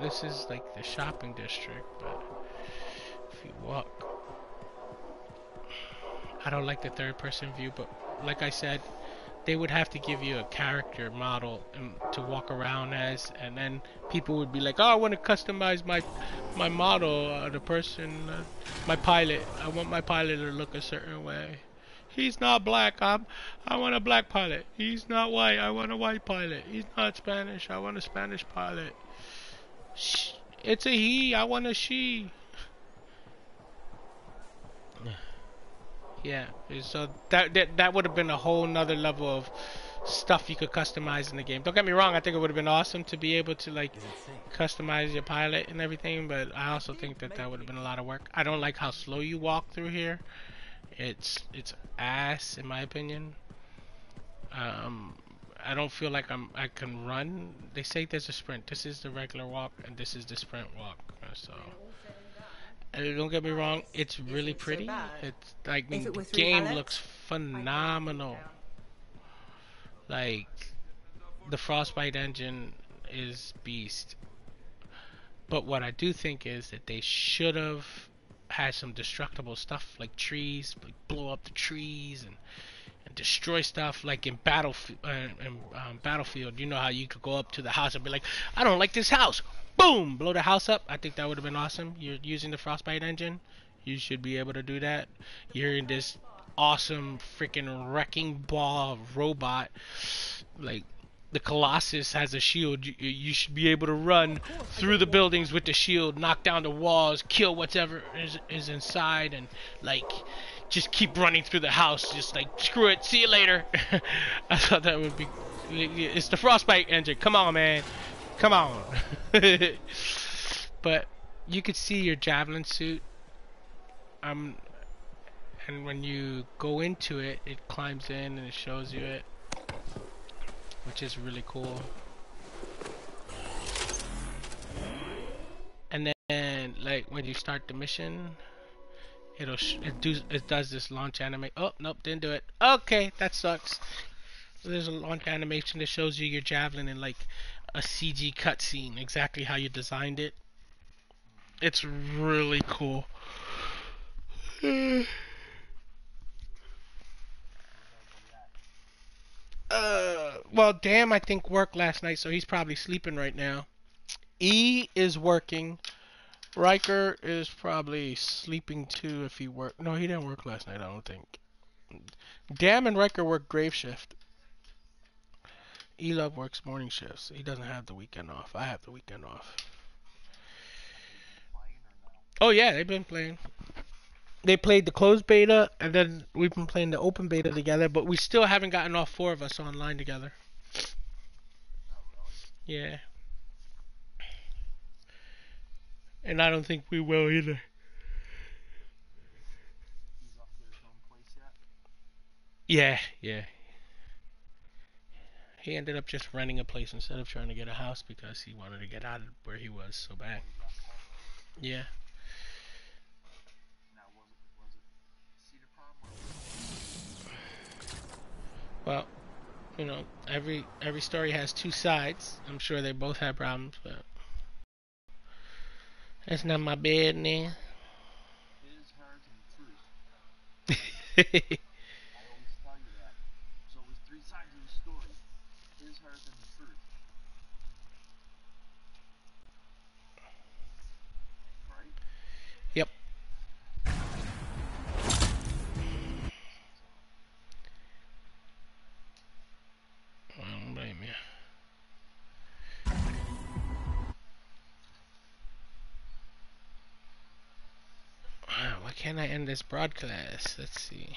this is like the shopping district, but if you walk, I don't like the third person view, but like I said, they would have to give you a character model to walk around as, and then people would be like, oh, I want to customize my model, the person, my pilot. I want my pilot to look a certain way. He's not black, I want a black pilot. He's not white, I want a white pilot. He's not Spanish, I want a Spanish pilot. It's a he, I want a she. Yeah, so that would have been a whole nother level of stuff you could customize in the game. Don't get me wrong, I think it would have been awesome to be able to like customize your pilot and everything, but I also think that would have been a lot of work. I don't like how slow you walk through here. It's ass in my opinion. I don't feel like I can run. They say there's a sprint. This is the regular walk and this is the sprint walk. So don't get me wrong, it's really pretty. It's like the game looks phenomenal. Like the Frostbite engine is beast. But what I do think is that they should have had some destructible stuff like trees, like blow up the trees and destroy stuff like in Battlefield. You know how you could go up to the house and be like, I don't like this house. Boom! Blow the house up. I think that would have been awesome. You're using the Frostbite engine. You should be able to do that. You're in this awesome freaking wrecking ball robot. Like, the Colossus has a shield. You should be able to run through the buildings with the shield, knock down the walls, kill whatever is inside, and, like, just keep running through the house. Just, like, screw it. See you later. I thought that would be... It's the Frostbite engine. Come on, man. Come on. But you could see your javelin suit. And when you go into it, it climbs in and it shows you it, which is really cool. And then, like, when you start the mission, it does this launch animation. Oh, nope, didn't do it. Okay, that sucks. There's a launch animation that shows you your javelin in like a CG cutscene, exactly how you designed it. It's really cool. Well, damn, I think worked last night, so he's probably sleeping right now. E is working. Riker is probably sleeping too if he worked. No, he didn't work last night, I don't think. Damn and Riker work grave shift. E-Love works morning shifts. He doesn't have the weekend off. I have the weekend off. Oh yeah, they've been playing. They played the closed beta, and then we've been playing the open beta together, but we still haven't gotten all four of us online together. Yeah. And I don't think we will either. Yeah, yeah. He ended up just renting a place instead of trying to get a house because he wanted to get out of where he was so bad. Yeah. Well, you know, every story has two sides. I'm sure they both have problems, but that's not my business. Yep. I don't blame you. Why can't can I end this broadcast? Let's see.